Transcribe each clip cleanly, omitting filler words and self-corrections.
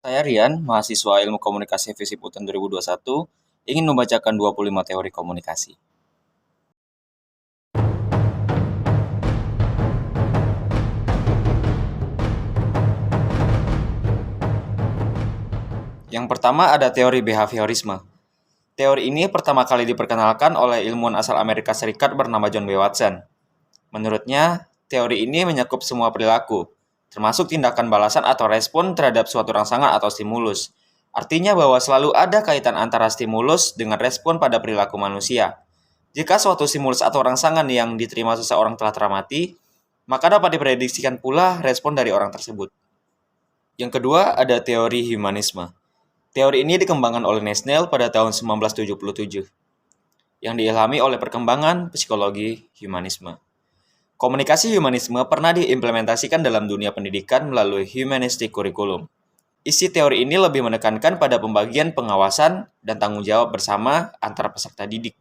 Saya Rian, mahasiswa Ilmu Komunikasi FISIP UTN 2021, ingin membacakan 25 teori komunikasi. Yang pertama ada teori behaviorisme. Teori ini pertama kali diperkenalkan oleh ilmuwan asal Amerika Serikat bernama John B. Watson. Menurutnya, teori ini mencakup semua perilaku, termasuk tindakan balasan atau respon terhadap suatu rangsangan atau stimulus. Artinya bahwa selalu ada kaitan antara stimulus dengan respon pada perilaku manusia. Jika suatu stimulus atau rangsangan yang diterima seseorang telah teramati, maka dapat diprediksikan pula respon dari orang tersebut. Yang kedua, ada teori humanisme. Teori ini dikembangkan oleh Nesnel pada tahun 1977, yang diilhami oleh perkembangan psikologi humanisme. Komunikasi humanisme pernah diimplementasikan dalam dunia pendidikan melalui humanistic curriculum. Isi teori ini lebih menekankan pada pembagian pengawasan dan tanggung jawab bersama antara peserta didik,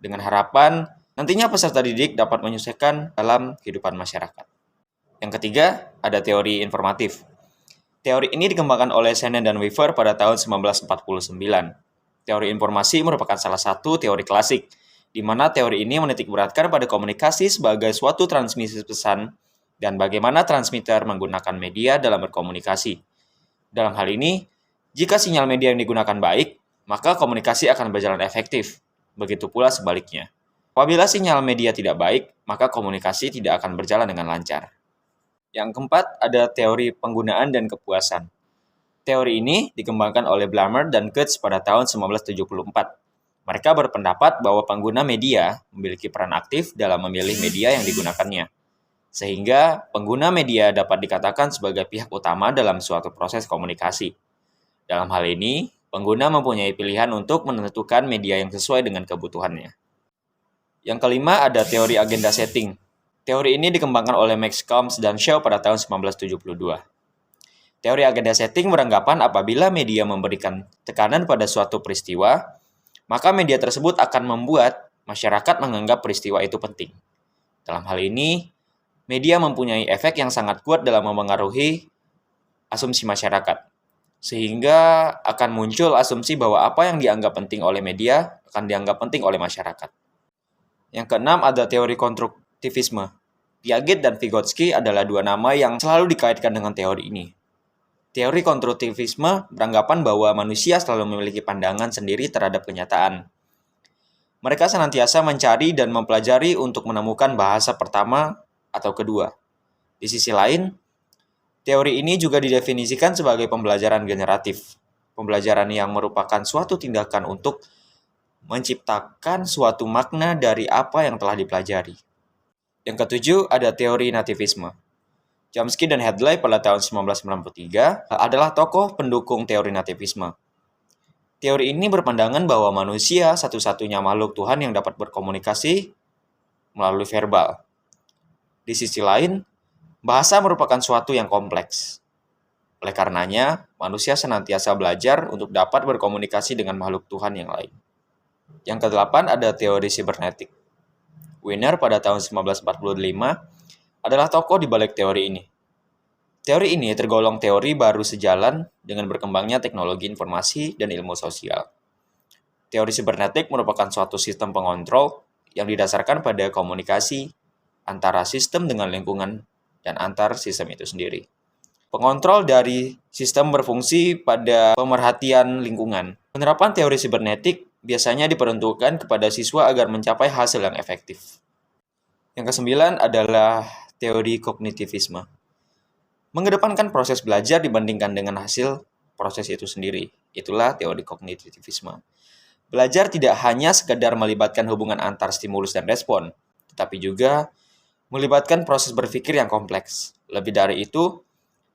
dengan harapan nantinya peserta didik dapat menyelesaikan dalam kehidupan masyarakat. Yang ketiga, ada teori informatif. Teori ini dikembangkan oleh Shannon dan Weaver pada tahun 1949. Teori informasi merupakan salah satu teori klasik, di mana teori ini menitikberatkan pada komunikasi sebagai suatu transmisi pesan dan bagaimana transmitter menggunakan media dalam berkomunikasi. Dalam hal ini, jika sinyal media yang digunakan baik, maka komunikasi akan berjalan efektif. Begitu pula sebaliknya. Apabila sinyal media tidak baik, maka komunikasi tidak akan berjalan dengan lancar. Yang keempat, ada teori penggunaan dan kepuasan. Teori ini dikembangkan oleh Blammer dan Kurtz pada tahun 1974. Mereka berpendapat bahwa pengguna media memiliki peran aktif dalam memilih media yang digunakannya. Sehingga pengguna media dapat dikatakan sebagai pihak utama dalam suatu proses komunikasi. Dalam hal ini, pengguna mempunyai pilihan untuk menentukan media yang sesuai dengan kebutuhannya. Yang kelima, ada teori agenda setting. Teori ini dikembangkan oleh Max Combs dan Shaw pada tahun 1972. Teori agenda setting beranggapan apabila media memberikan tekanan pada suatu peristiwa, maka media tersebut akan membuat masyarakat menganggap peristiwa itu penting. Dalam hal ini, media mempunyai efek yang sangat kuat dalam memengaruhi asumsi masyarakat, sehingga akan muncul asumsi bahwa apa yang dianggap penting oleh media akan dianggap penting oleh masyarakat. Yang keenam, ada teori konstruktivisme. Piaget dan Vygotsky adalah dua nama yang selalu dikaitkan dengan teori ini. Teori konstruktivisme beranggapan bahwa manusia selalu memiliki pandangan sendiri terhadap kenyataan. Mereka senantiasa mencari dan mempelajari untuk menemukan bahasa pertama atau kedua. Di sisi lain, teori ini juga didefinisikan sebagai pembelajaran generatif. Pembelajaran yang merupakan suatu tindakan untuk menciptakan suatu makna dari apa yang telah dipelajari. Yang ketujuh, ada teori nativisme. Chomsky dan Hadley pada tahun 1993 adalah tokoh pendukung teori nativisme. Teori ini berpandangan bahwa manusia satu-satunya makhluk Tuhan yang dapat berkomunikasi melalui verbal. Di sisi lain, bahasa merupakan suatu yang kompleks. Oleh karenanya, manusia senantiasa belajar untuk dapat berkomunikasi dengan makhluk Tuhan yang lain. Yang kedelapan, ada teori sibernetik. Wiener pada tahun 1945 adalah tokoh di balik teori ini. Teori ini tergolong teori baru sejalan dengan berkembangnya teknologi informasi dan ilmu sosial. Teori sibernetik merupakan suatu sistem pengontrol yang didasarkan pada komunikasi antara sistem dengan lingkungan dan antar sistem itu sendiri. Pengontrol dari sistem berfungsi pada pemerhatian lingkungan. Penerapan teori sibernetik biasanya diperuntukkan kepada siswa agar mencapai hasil yang efektif. Yang kesembilan adalah teori kognitivisme. Mengedepankan proses belajar dibandingkan dengan hasil proses itu sendiri. Itulah teori kognitivisme. Belajar tidak hanya sekedar melibatkan hubungan antar stimulus dan respon, tetapi juga melibatkan proses berpikir yang kompleks. Lebih dari itu,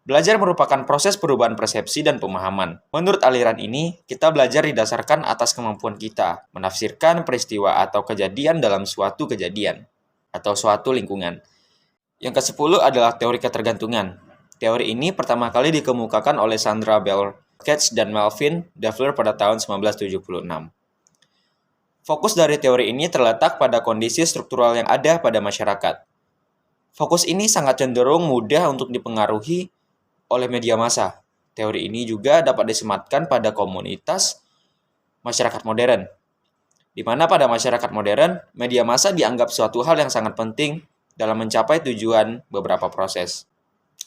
belajar merupakan proses perubahan persepsi dan pemahaman. Menurut aliran ini, kita belajar didasarkan atas kemampuan kita menafsirkan peristiwa atau kejadian dalam suatu kejadian atau suatu lingkungan. Yang ke-10 adalah teori ketergantungan. Teori ini pertama kali dikemukakan oleh Sandra Bell Katz dan Melvin Daphler pada tahun 1976. Fokus dari teori ini terletak pada kondisi struktural yang ada pada masyarakat. Fokus ini sangat cenderung mudah untuk dipengaruhi oleh media massa. Teori ini juga dapat disematkan pada komunitas masyarakat modern, di mana pada masyarakat modern, media massa dianggap suatu hal yang sangat penting dalam mencapai tujuan beberapa proses.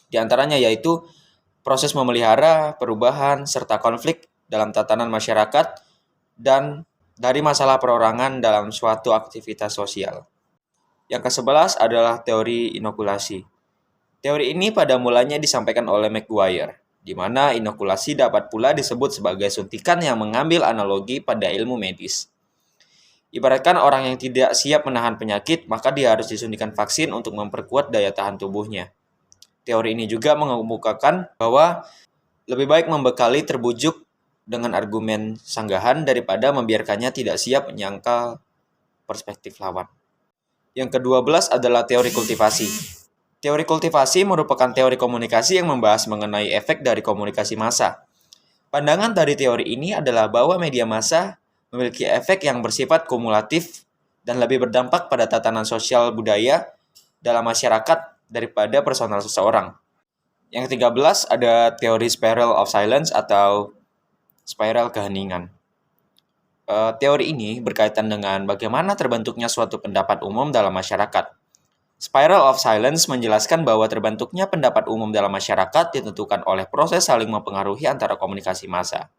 Di antaranya yaitu proses memelihara, perubahan, serta konflik dalam tatanan masyarakat, dan dari masalah perorangan dalam suatu aktivitas sosial. Yang ke-11 adalah teori inokulasi. Teori ini pada mulanya disampaikan oleh McGuire, di mana inokulasi dapat pula disebut sebagai suntikan yang mengambil analogi pada ilmu medis. Ibaratkan orang yang tidak siap menahan penyakit, maka dia harus disuntikan vaksin untuk memperkuat daya tahan tubuhnya. Teori ini juga mengemukakan bahwa lebih baik membekali terbujuk dengan argumen sanggahan daripada membiarkannya tidak siap menyangkal perspektif lawan. Yang ke-12 adalah teori kultivasi. Teori kultivasi merupakan teori komunikasi yang membahas mengenai efek dari komunikasi massa. Pandangan dari teori ini adalah bahwa media massa memiliki efek yang bersifat kumulatif dan lebih berdampak pada tatanan sosial budaya dalam masyarakat daripada personal seseorang. Yang ke-13 ada teori spiral of silence atau spiral keheningan. Teori ini berkaitan dengan bagaimana terbentuknya suatu pendapat umum dalam masyarakat. Spiral of silence menjelaskan bahwa terbentuknya pendapat umum dalam masyarakat ditentukan oleh proses saling mempengaruhi antara komunikasi massa,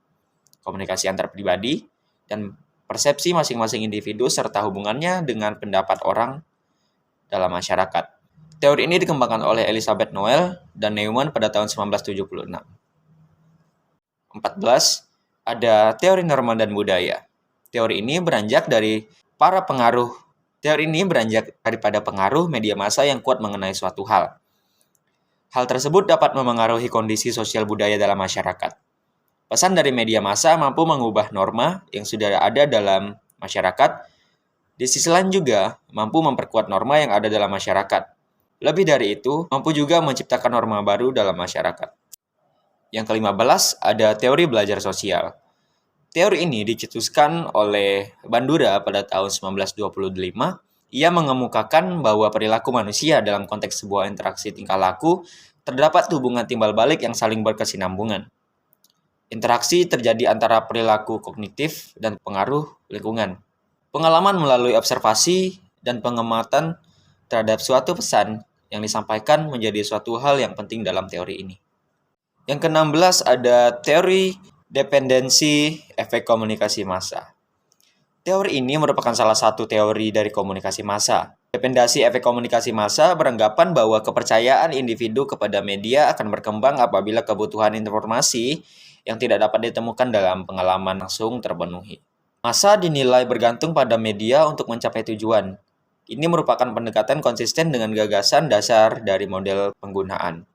komunikasi antar pribadi, dan persepsi masing-masing individu serta hubungannya dengan pendapat orang dalam masyarakat. Teori ini dikembangkan oleh Elizabeth Noel dan Neumann pada tahun 1976. 14. Ada teori norma dan budaya. Teori ini beranjak daripada pengaruh media massa yang kuat mengenai suatu hal. Hal tersebut dapat memengaruhi kondisi sosial budaya dalam masyarakat. Pesan dari media massa mampu mengubah norma yang sudah ada dalam masyarakat. Di sisi lain juga mampu memperkuat norma yang ada dalam masyarakat. Lebih dari itu, mampu juga menciptakan norma baru dalam masyarakat. Yang ke-15 ada teori belajar sosial. Teori ini dicetuskan oleh Bandura pada tahun 1925. Ia mengemukakan bahwa perilaku manusia dalam konteks sebuah interaksi tingkah laku terdapat hubungan timbal balik yang saling berkesinambungan. Interaksi terjadi antara perilaku kognitif dan pengaruh lingkungan. Pengalaman melalui observasi dan pengamatan terhadap suatu pesan yang disampaikan menjadi suatu hal yang penting dalam teori ini. Yang ke-16 ada teori dependensi efek komunikasi massa. Teori ini merupakan salah satu teori dari komunikasi massa. Dependensi efek komunikasi massa beranggapan bahwa kepercayaan individu kepada media akan berkembang apabila kebutuhan informasi yang tidak dapat ditemukan dalam pengalaman langsung terpenuhi. Massa dinilai bergantung pada media untuk mencapai tujuan. Ini merupakan pendekatan konsisten dengan gagasan dasar dari model penggunaan.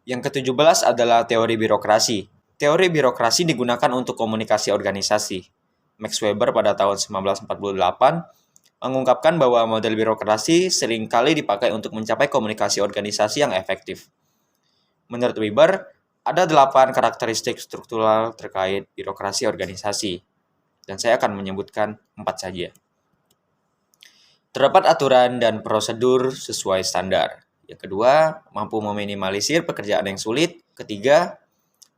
Yang ke-17 adalah teori birokrasi. Teori birokrasi digunakan untuk komunikasi organisasi. Max Weber pada tahun 1948 mengungkapkan bahwa model birokrasi seringkali dipakai untuk mencapai komunikasi organisasi yang efektif. Menurut Weber, ada 8 karakteristik struktural terkait birokrasi organisasi, dan saya akan menyebutkan 4 saja. Terdapat aturan dan prosedur sesuai standar. Yang kedua, mampu meminimalisir pekerjaan yang sulit. Ketiga,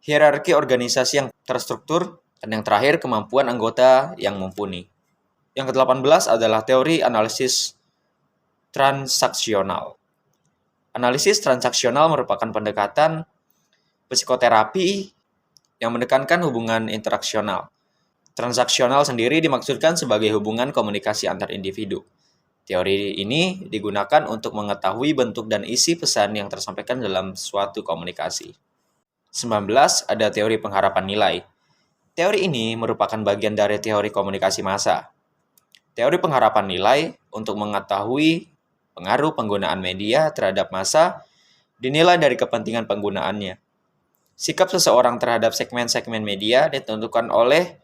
hierarki organisasi yang terstruktur. Dan yang terakhir, kemampuan anggota yang mumpuni. Yang ke-18 adalah teori analisis transaksional. Analisis transaksional merupakan pendekatan psikoterapi yang menekankan hubungan interaksional. Transaksional sendiri dimaksudkan sebagai hubungan komunikasi antar individu. Teori ini digunakan untuk mengetahui bentuk dan isi pesan yang tersampaikan dalam suatu komunikasi. 19. Ada teori pengharapan nilai. Teori ini merupakan bagian dari teori komunikasi massa. Teori pengharapan nilai untuk mengetahui pengaruh penggunaan media terhadap massa dinilai dari kepentingan penggunaannya. Sikap seseorang terhadap segmen-segmen media ditentukan oleh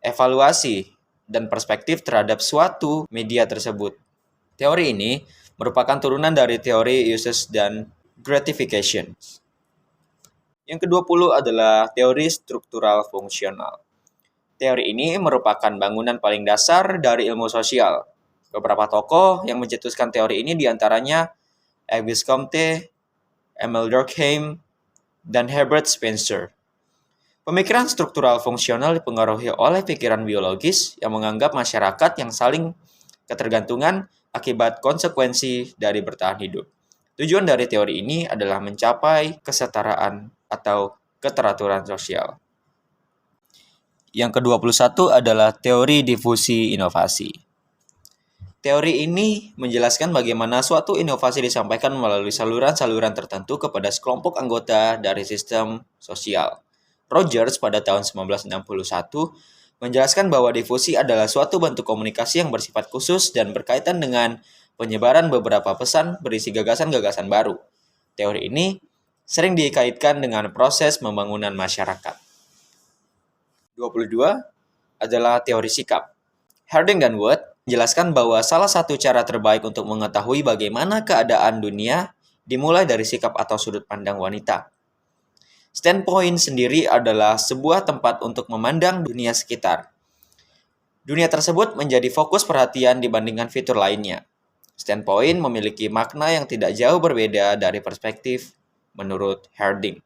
evaluasi dan perspektif terhadap suatu media tersebut. Teori ini merupakan turunan dari teori uses dan gratification. Yang ke-20 adalah teori struktural fungsional. Teori ini merupakan bangunan paling dasar dari ilmu sosial. Beberapa tokoh yang mencetuskan teori ini diantaranya Auguste Comte, Emile Durkheim, dan Herbert Spencer. Pemikiran struktural fungsional dipengaruhi oleh pikiran biologis yang menganggap masyarakat yang saling ketergantungan akibat konsekuensi dari bertahan hidup. Tujuan dari teori ini adalah mencapai kesetaraan atau keteraturan sosial. Yang ke-21 adalah teori difusi inovasi. Teori ini menjelaskan bagaimana suatu inovasi disampaikan melalui saluran-saluran tertentu kepada sekelompok anggota dari sistem sosial. Rogers pada tahun 1961 menjelaskan bahwa difusi adalah suatu bentuk komunikasi yang bersifat khusus dan berkaitan dengan penyebaran beberapa pesan berisi gagasan-gagasan baru. Teori ini sering dikaitkan dengan proses pembangunan masyarakat. 22 adalah teori sikap. Harding dan Wood menjelaskan bahwa salah satu cara terbaik untuk mengetahui bagaimana keadaan dunia dimulai dari sikap atau sudut pandang wanita. Standpoint sendiri adalah sebuah tempat untuk memandang dunia sekitar. Dunia tersebut menjadi fokus perhatian dibandingkan fitur lainnya. Standpoint memiliki makna yang tidak jauh berbeda dari perspektif menurut Harding.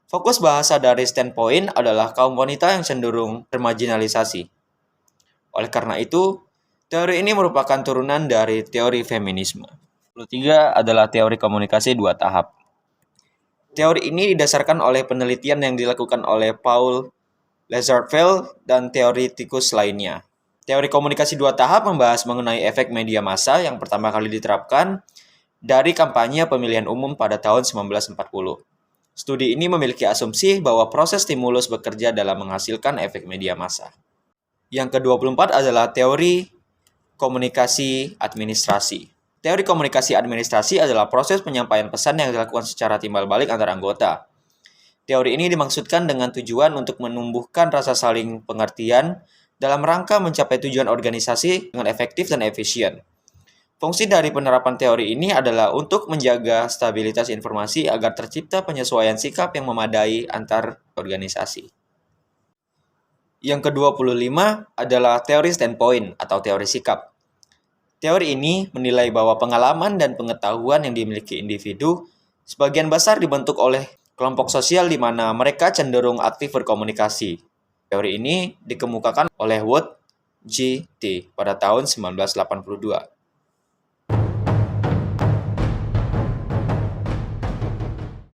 Fokus bahasa dari standpoint adalah kaum wanita yang cenderung termarginalisasi. Oleh karena itu, teori ini merupakan turunan dari teori feminisme. 23 adalah teori komunikasi dua tahap. Teori ini didasarkan oleh penelitian yang dilakukan oleh Paul Lazarsfeld dan teoritikus lainnya. Teori komunikasi dua tahap membahas mengenai efek media massa yang pertama kali diterapkan dari kampanye pemilihan umum pada tahun 1940. Studi ini memiliki asumsi bahwa proses stimulus bekerja dalam menghasilkan efek media massa. Yang ke-24 adalah teori komunikasi administrasi. Teori komunikasi administrasi adalah proses penyampaian pesan yang dilakukan secara timbal balik antar anggota. Teori ini dimaksudkan dengan tujuan untuk menumbuhkan rasa saling pengertian dalam rangka mencapai tujuan organisasi dengan efektif dan efisien. Fungsi dari penerapan teori ini adalah untuk menjaga stabilitas informasi agar tercipta penyesuaian sikap yang memadai antar organisasi. Yang ke-25 adalah teori standpoint atau teori sikap. Teori ini menilai bahwa pengalaman dan pengetahuan yang dimiliki individu sebagian besar dibentuk oleh kelompok sosial di mana mereka cenderung aktif berkomunikasi. Teori ini dikemukakan oleh Wood G. T. pada tahun 1982.